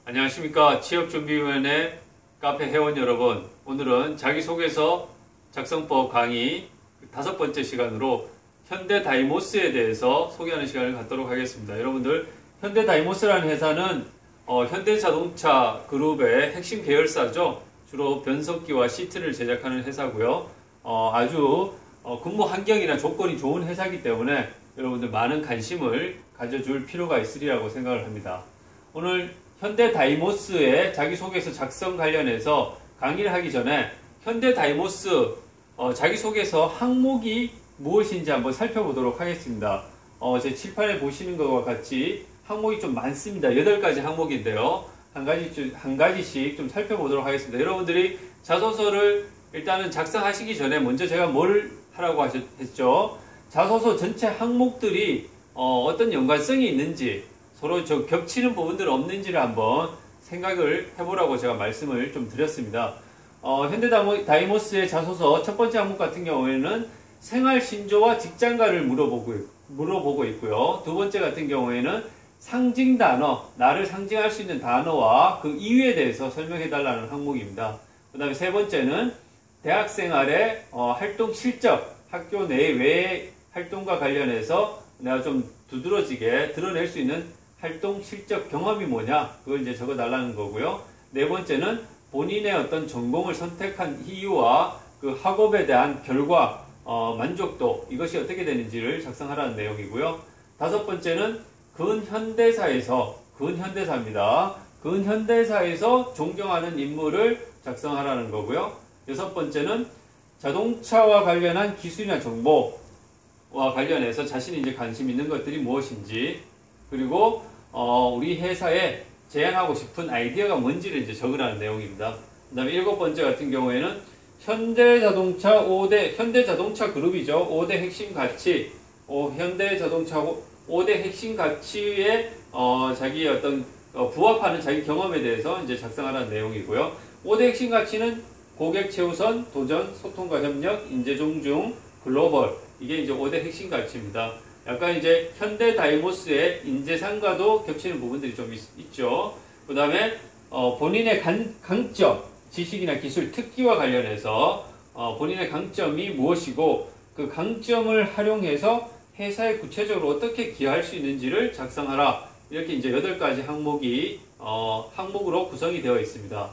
안녕하십니까. 취업준비위원회 카페 회원 여러분. 오늘은 자기소개서 작성법 강의 5번째 시간으로 현대다이모스에 대해서 소개하는 시간을 갖도록 하겠습니다. 여러분들, 현대다이모스라는 회사는 현대자동차 그룹의 핵심 계열사죠. 주로 변속기와 시트를 제작하는 회사고요. 아주 근무 환경이나 조건이 좋은 회사이기 때문에 여러분들 많은 관심을 가져줄 필요가 있으리라고 생각을 합니다. 오늘 현대다이모스의 자기소개서 작성 관련해서 강의를 하기 전에 현대다이모스 자기소개서 항목이 무엇인지 한번 살펴보도록 하겠습니다. 제 칠판에 보시는 것과 같이 항목이 좀 많습니다. 8가지 항목인데요. 한 가지씩 좀 살펴보도록 하겠습니다. 여러분들이 자소서를 일단은 작성하시기 전에 먼저 제가 뭘 하라고 했죠? 자소서 전체 항목들이 어떤 연관성이 있는지, 서로 겹치는 부분들은 없는지를 한번 생각을 해보라고 제가 말씀을 좀 드렸습니다. 현대다이모스의 자소서 첫 번째 항목 같은 경우에는 생활신조와 직장가를 물어보고 있고요. 두 번째 같은 경우에는 상징 단어, 나를 상징할 수 있는 단어와 그 이유에 대해서 설명해달라는 항목입니다. 그 다음에 세 번째는 대학생활의 활동 실적, 학교 내 외의 활동과 관련해서 내가 좀 두드러지게 드러낼 수 있는 활동 실적 경험이 뭐냐, 그걸 이제 적어달라는 거고요. 네 번째는 본인의 어떤 전공을 선택한 이유와 그 학업에 대한 결과, 만족도, 이것이 어떻게 되는지를 작성하라는 내용이고요. 다섯 번째는 근현대사입니다. 근현대사에서 존경하는 인물을 작성하라는 거고요. 여섯 번째는 자동차와 관련한 기술이나 정보와 관련해서 자신이 이제 관심 있는 것들이 무엇인지, 그리고 우리 회사에 제안하고 싶은 아이디어가 뭔지를 이제 적으라는 내용입니다. 그 다음에 일곱 번째 같은 경우에는 현대자동차 그룹이죠. 5대 핵심 가치, 현대자동차 5대 핵심 가치에 자기의 어떤 부합하는 자기 경험에 대해서 이제 작성하라는 내용이고요. 5대 핵심 가치는 고객 최우선, 도전, 소통과 협력, 인재 존중, 글로벌, 이게 이제 5대 핵심 가치입니다. 약간 이제 현대다이모스의 인재상과도 겹치는 부분들이 좀 있죠. 그 다음에 본인의 강점, 지식이나 기술, 특기와 관련해서 본인의 강점이 무엇이고 그 강점을 활용해서 회사에 구체적으로 어떻게 기여할 수 있는지를 작성하라. 이렇게 이제 8가지 항목이 항목으로 구성이 되어 있습니다.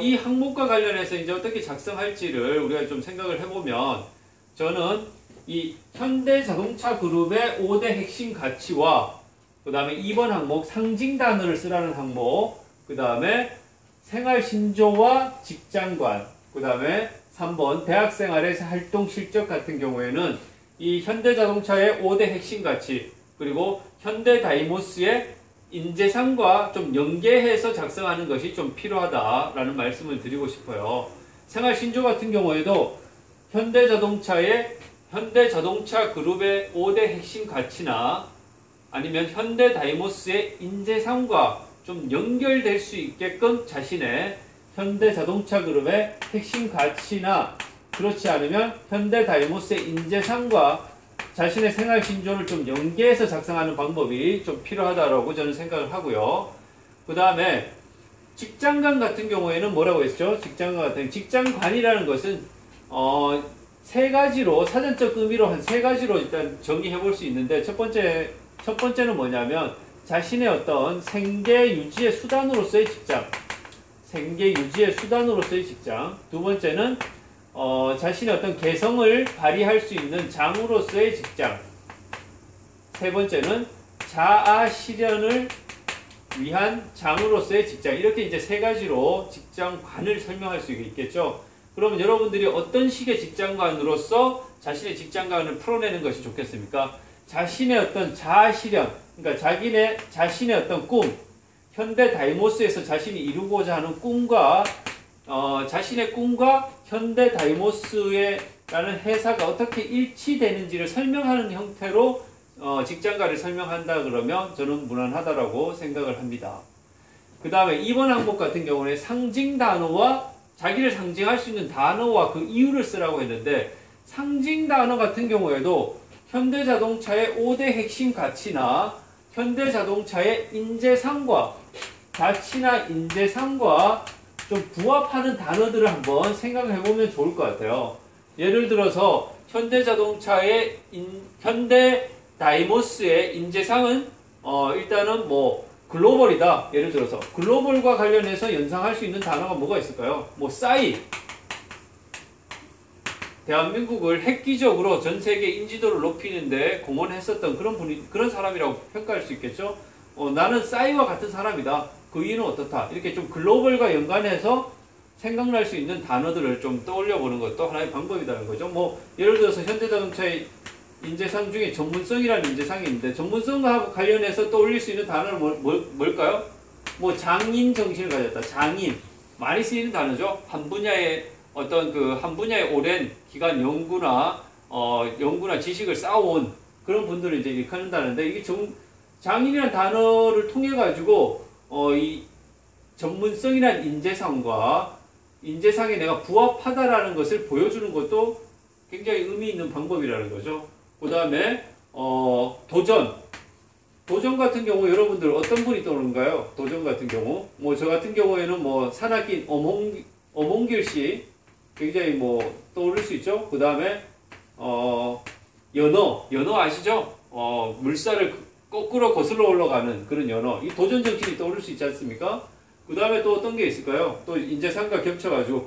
이 항목과 관련해서 이제 어떻게 작성할지를 우리가 좀 생각을 해보면, 저는 이 현대자동차 그룹의 5대 핵심 가치와 그 다음에 2번 항목 상징 단어를 쓰라는 항목, 그 다음에 생활신조와 직장관, 그 다음에 3번 대학생활의 활동 실적 같은 경우에는 이 현대자동차의 5대 핵심 가치, 그리고 현대다이모스의 인재상과 좀 연계해서 작성하는 것이 좀 필요하다라는 말씀을 드리고 싶어요. 생활신조 같은 경우에도 현대자동차 그룹의 5대 핵심 가치나 아니면 현대다이모스의 인재상과 좀 연결될 수 있게끔 자신의 현대자동차 그룹의 핵심 가치나, 그렇지 않으면 현대다이모스의 인재상과 자신의 생활신조를 좀 연계해서 작성하는 방법이 좀 필요하다고 저는 생각을 하고요. 그 다음에 직장관 같은 경우에는 뭐라고 했죠? 직장관이라는 것은 세 가지로, 사전적 의미로 한 3가지로 일단 정의해 볼 수 있는데, 첫 번째는 뭐냐면 자신의 어떤 생계 유지의 수단으로서의 직장. 두 번째는 자신의 어떤 개성을 발휘할 수 있는 장으로서의 직장. 세 번째는 자아 실현을 위한 장으로서의 직장. 이렇게 이제 3가지로 직장관을 설명할 수 있겠죠. 그러면 여러분들이 어떤 식의 직장관으로서 자신의 직장관을 풀어내는 것이 좋겠습니까? 자신의 어떤 자아 실현, 그러니까 자신의 어떤 꿈, 현대다이모스에서 자신이 이루고자 하는 꿈과 자신의 꿈과 현대다이모스라는 회사가 어떻게 일치되는지를 설명하는 형태로 직장관을 설명한다 그러면 저는 무난하다라고 생각을 합니다. 그 다음에 2번 항목 같은 경우는 상징 단어와 자기를 상징할 수 있는 단어와 그 이유를 쓰라고 했는데, 상징 단어 같은 경우에도 현대자동차의 5대 핵심 가치나 현대자동차의 인재상과 가치나 인재상과 좀 부합하는 단어들을 한번 생각해 보면 좋을 것 같아요. 예를 들어서 현대자동차의 현대다이모스의 인재상은 일단은 뭐 글로벌이다. 예를 들어서 글로벌과 관련해서 연상할 수 있는 단어가 뭐가 있을까요? 뭐 싸이, 대한민국을 획기적으로 전 세계 인지도를 높이는데 공헌했었던 그런 사람이라고 평가할 수 있겠죠. 나는 싸이와 같은 사람이다. 그 이유는 어떻다. 이렇게 좀 글로벌과 연관해서 생각날 수 있는 단어들을 좀 떠올려 보는 것도 하나의 방법이라는 거죠. 뭐 예를 들어서 현대자동차의 인재상 중에 전문성이라는 인재상이 있는데, 전문성과 관련해서 떠올릴 수 있는 단어는 뭘까요? 뭐 장인 정신을 가졌다. 장인. 많이 쓰이는 단어죠. 한 분야의 오랜 기간 연구나 지식을 쌓아온 그런 분들을 이제 일컫는다는데, 이게 장인이라는 단어를 통해 가지고 이 전문성이라는 인재상과 인재상에 내가 부합하다라는 것을 보여주는 것도 굉장히 의미 있는 방법이라는 거죠. 그 다음에 도전 같은 경우 여러분들 어떤 분이 떠오르는가요? 도전 같은 경우 뭐 저 같은 경우에는 뭐 산악인 엄홍길 씨 굉장히 뭐 떠오를 수 있죠. 그 다음에 연어 아시죠? 물살을 거꾸로 거슬러 올라가는 그런 연어. 이 도전 정신이 떠오를 수 있지 않습니까? 그 다음에 또 어떤 게 있을까요? 또 인재상과 겹쳐가지고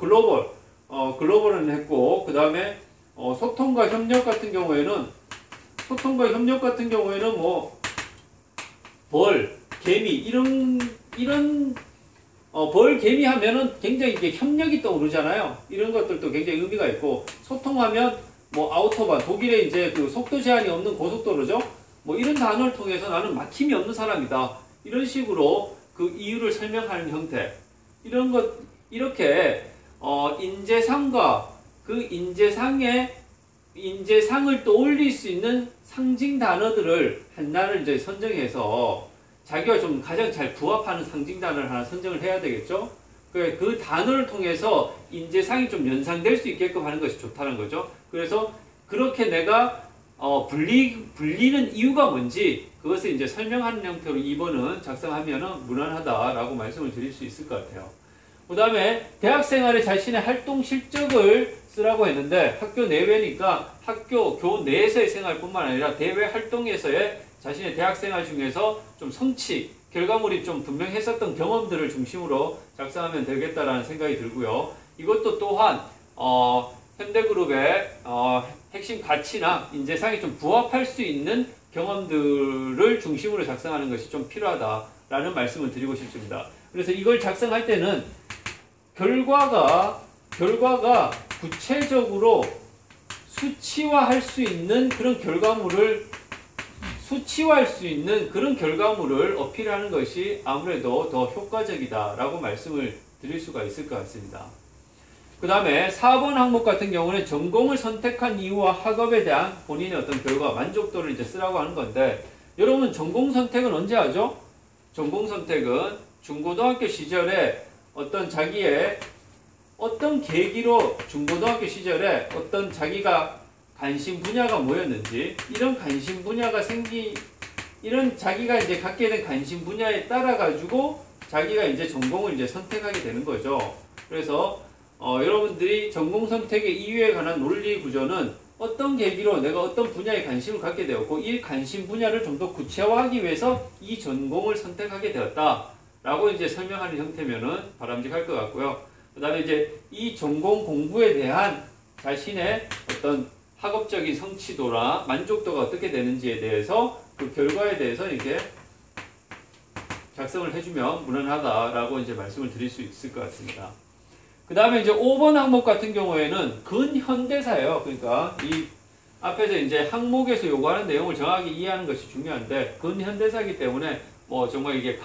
글로벌은 했고, 그 다음에 소통과 협력 같은 경우에는 뭐 벌, 개미 이런 벌, 개미 하면은 굉장히 이게 협력이 떠오르잖아요. 이런 것들도 굉장히 의미가 있고, 소통하면 뭐 아우토반, 독일의 이제 그 속도 제한이 없는 고속도로죠. 뭐 이런 단어를 통해서 나는 막힘이 없는 사람이다. 이런 식으로 그 이유를 설명하는 형태. 이렇게 인재상과 그 인재상을 떠올릴 수 있는 상징 단어들을 하나를 이제 선정해서 자기가 좀 가장 잘 부합하는 상징 단어를 하나 선정을 해야 되겠죠. 그 단어를 통해서 인재상이 좀 연상될 수 있게끔 하는 것이 좋다는 거죠. 그래서 그렇게 내가 불리는 이유가 뭔지 그것을 이제 설명하는 형태로 2번은 작성하면은 무난하다라고 말씀을 드릴 수 있을 것 같아요. 그 다음에 대학생활의 자신의 활동 실적을 쓰라고 했는데, 학교 내외니까 교원 내에서의 생활뿐만 아니라 대외 활동에서의 자신의 대학생활 중에서 좀 성취, 결과물이 좀 분명했었던 경험들을 중심으로 작성하면 되겠다라는 생각이 들고요. 이것도 또한 현대그룹의 핵심 가치나 인재상에 좀 부합할 수 있는 경험들을 중심으로 작성하는 것이 좀 필요하다라는 말씀을 드리고 싶습니다. 그래서 이걸 작성할 때는 결과가 구체적으로 수치화할 수 있는 그런 결과물을 어필하는 것이 아무래도 더 효과적이다라고 말씀을 드릴 수가 있을 것 같습니다. 그 다음에 4번 항목 같은 경우는 전공을 선택한 이유와 학업에 대한 본인의 어떤 결과, 만족도를 이제 쓰라고 하는 건데, 여러분 전공 선택은 언제 하죠? 전공 선택은 중고등학교 시절에 어떤 계기로 중고등학교 시절에 어떤 자기가 관심 분야가 뭐였는지, 이런 자기가 이제 갖게 된 관심 분야에 따라 가지고 자기가 이제 전공을 이제 선택하게 되는 거죠. 그래서 여러분들이 전공 선택의 이유에 관한 논리 구조는 어떤 계기로 내가 어떤 분야에 관심을 갖게 되었고, 이 관심 분야를 좀 더 구체화하기 위해서 이 전공을 선택하게 되었다라고 이제 설명하는 형태면은 바람직할 것 같고요. 그 다음에 이제 이 전공 공부에 대한 자신의 어떤 학업적인 성취도나 만족도가 어떻게 되는지에 대해서, 그 결과에 대해서 이렇게 작성을 해주면 무난하다라고 이제 말씀을 드릴 수 있을 것 같습니다. 그 다음에 이제 5번 항목 같은 경우에는 근현대사예요. 그러니까 이 앞에서 이제 항목에서 요구하는 내용을 정확히 이해하는 것이 중요한데, 근현대사이기 때문에 뭐 정말 이게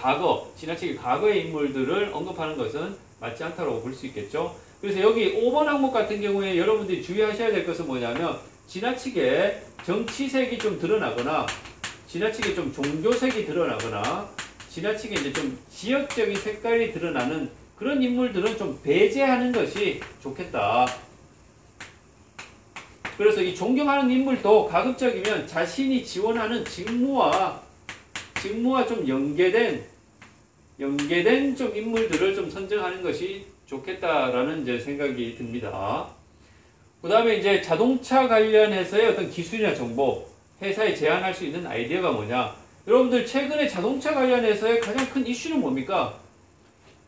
지나치게 과거의 인물들을 언급하는 것은 맞지 않다고 볼 수 있겠죠. 그래서 여기 5번 항목 같은 경우에 여러분들이 주의하셔야 될 것은 뭐냐면, 지나치게 정치색이 좀 드러나거나, 지나치게 좀 종교색이 드러나거나, 지나치게 이제 좀 지역적인 색깔이 드러나는 그런 인물들은 좀 배제하는 것이 좋겠다. 그래서 이 존경하는 인물도 가급적이면 자신이 지원하는 직무와 좀 연계된 연계된 좀 인물들을 좀 선정하는 것이 좋겠다라는 이제 생각이 듭니다. 그 다음에 이제 자동차 관련해서의 어떤 기술이나 정보, 회사에 제안할 수 있는 아이디어가 뭐냐. 여러분들 최근에 자동차 관련해서의 가장 큰 이슈는 뭡니까?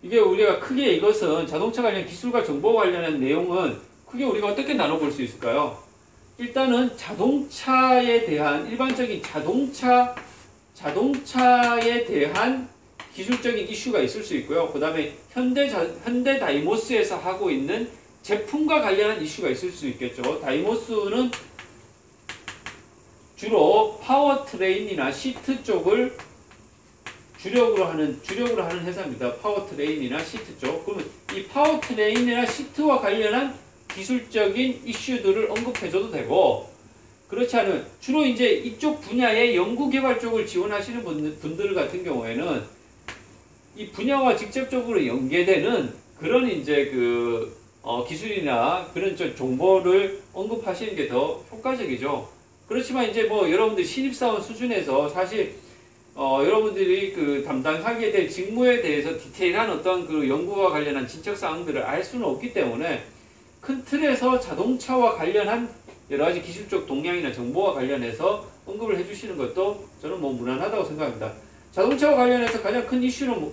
이게 우리가 크게 이것은 자동차 관련 기술과 정보 관련한 내용은 크게 우리가 어떻게 나눠볼 수 있을까요? 일단은 자동차에 대한 일반적인 자동차에 대한 기술적인 이슈가 있을 수 있고요. 그 다음에 현대다이모스에서 하고 있는 제품과 관련한 이슈가 있을 수 있겠죠. 다이모스는 주로 파워트레인이나 시트 쪽을 주력으로 하는 회사입니다. 파워트레인이나 시트 쪽. 그러면 이 파워트레인이나 시트와 관련한 기술적인 이슈들을 언급해줘도 되고, 그렇지 않으면 주로 이제 이쪽 분야의 연구개발 쪽을 지원하시는 분들 같은 경우에는 이 분야와 직접적으로 연계되는 그런 이제 기술이나 그런 정보를 언급하시는 게 더 효과적이죠. 그렇지만 이제 뭐 여러분들 신입사원 수준에서 사실 여러분들이 담당하게 될 직무에 대해서 디테일한 어떤 연구와 관련한 진척사항들을 알 수는 없기 때문에 큰 틀에서 자동차와 관련한 여러 가지 기술적 동향이나 정보와 관련해서 언급을 해주시는 것도 저는 뭐 무난하다고 생각합니다. 자동차와 관련해서 가장 큰 이슈는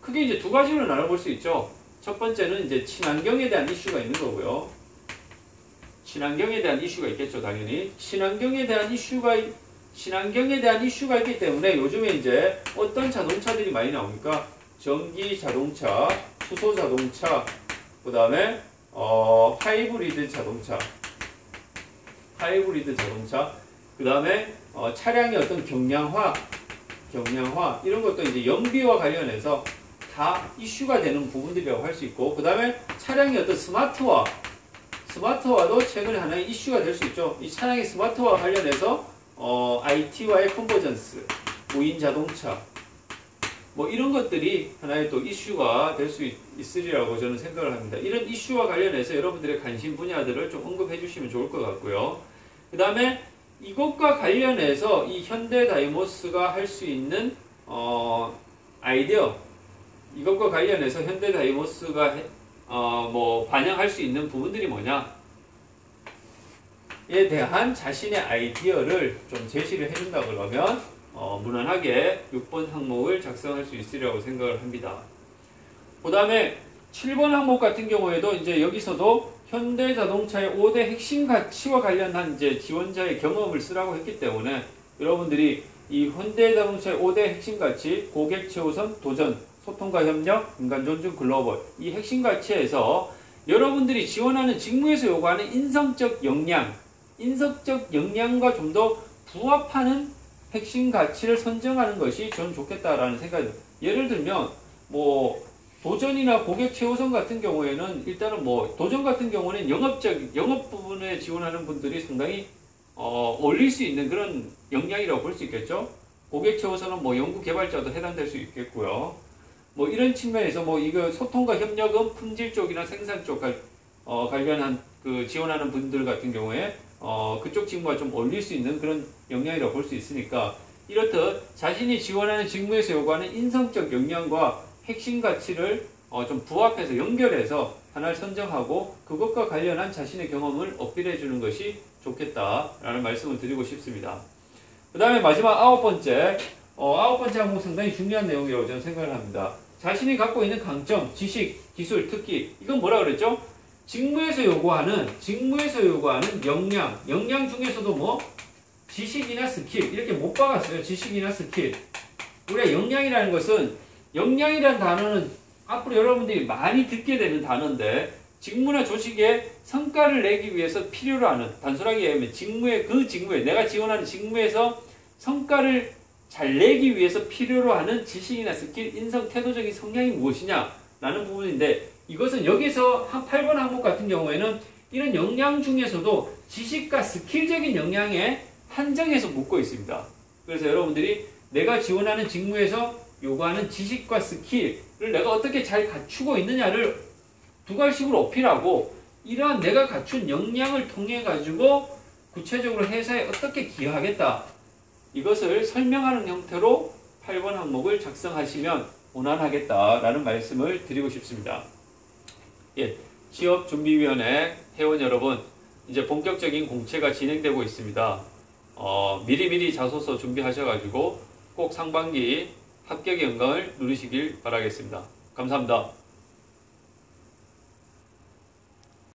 크게 이제 두 가지로 나눠볼 수 있죠. 첫 번째는 이제 친환경에 대한 이슈가 있는 거고요. 친환경에 대한 이슈가 있겠죠, 당연히. 친환경에 대한 이슈가 있기 때문에 요즘에 이제 어떤 자동차들이 많이 나옵니까? 전기 자동차, 수소 자동차, 그 다음에 하이브리드 자동차, 그 다음에 차량의 어떤 경량화 이런 것도 이제 연비와 관련해서 다 이슈가 되는 부분들이라고 할 수 있고, 그 다음에 차량의 어떤 스마트화도 최근에 하나의 이슈가 될 수 있죠. 이 차량의 스마트화 관련해서 IT와의 컨버전스, 무인 자동차, 뭐 이런 것들이 하나의 또 이슈가 될 수 있으리라고 저는 생각을 합니다. 이런 이슈와 관련해서 여러분들의 관심 분야들을 좀 언급해 주시면 좋을 것 같고요. 그 다음에 이것과 관련해서 이 현대다이모스가 할 수 있는 아이디어, 이것과 관련해서 현대다이모스가 반영할 수 있는 부분들이 뭐냐에 대한 자신의 아이디어를 좀 제시를 해준다 그러면 무난하게 6번 항목을 작성할 수 있으리라고 생각을 합니다. 그 다음에 7번 항목 같은 경우에도 이제 여기서도 현대자동차의 5대 핵심 가치와 관련한 이제 지원자의 경험을 쓰라고 했기 때문에 여러분들이 이 현대자동차의 5대 핵심 가치, 고객 최우선, 도전, 소통과 협력, 인간 존중, 글로벌, 이 핵심 가치에서 여러분들이 지원하는 직무에서 요구하는 인성적 역량과 좀 더 부합하는 핵심 가치를 선정하는 것이 전 좋겠다라는 생각입니다. 예를 들면 뭐 도전이나 고객 최우선 같은 경우에는 일단은 뭐 도전 같은 경우는 영업 부분에 지원하는 분들이 상당히 올릴 수 있는 그런 역량이라고 볼 수 있겠죠. 고객 최우선은 뭐 연구 개발자도 해당될 수 있겠고요. 뭐 이런 측면에서 뭐 이거 소통과 협력은 품질 쪽이나 생산 쪽 관련한 지원하는 분들 같은 경우에 그쪽 직무가 좀 올릴 수 있는 그런 역량이라고 볼 수 있으니까, 이렇듯 자신이 지원하는 직무에서 요구하는 인성적 역량과 핵심 가치를 좀 부합해서 연결해서 하나를 선정하고 그것과 관련한 자신의 경험을 어필해 주는 것이 좋겠다라는 말씀을 드리고 싶습니다. 그 다음에 마지막 아홉 번째 항목 상당히 중요한 내용이라고 저는 생각을 합니다. 자신이 갖고 있는 강점, 지식, 기술, 특기, 이건 뭐라 그랬죠? 직무에서 요구하는 역량 중에서도 뭐 지식이나 스킬, 이렇게 못 박았어요. 지식이나 스킬. 우리가 역량이라는 단어는 앞으로 여러분들이 많이 듣게 되는 단어인데, 직무나 조직에 성과를 내기 위해서 필요로 하는, 단순하게 얘기하면 직무에 내가 지원하는 직무에서 성과를 잘 내기 위해서 필요로 하는 지식이나 스킬, 인성, 태도적인 성향이 무엇이냐 라는 부분인데, 이것은 여기서 한 8번 항목 같은 경우에는 이런 역량 중에서도 지식과 스킬적인 역량에 한정해서 묻고 있습니다. 그래서 여러분들이 내가 지원하는 직무에서 요구하는 지식과 스킬을 내가 어떻게 잘 갖추고 있느냐를 두 가지식으로 어필하고, 이러한 내가 갖춘 역량을 통해 가지고 구체적으로 회사에 어떻게 기여하겠다, 이것을 설명하는 형태로 8번 항목을 작성하시면 원활하겠다라는 말씀을 드리고 싶습니다. 예, 취업준비위원회 회원 여러분, 이제 본격적인 공채가 진행되고 있습니다. 미리미리 자소서 준비하셔가지고 꼭 상반기 합격의 영광을 누리시길 바라겠습니다. 감사합니다.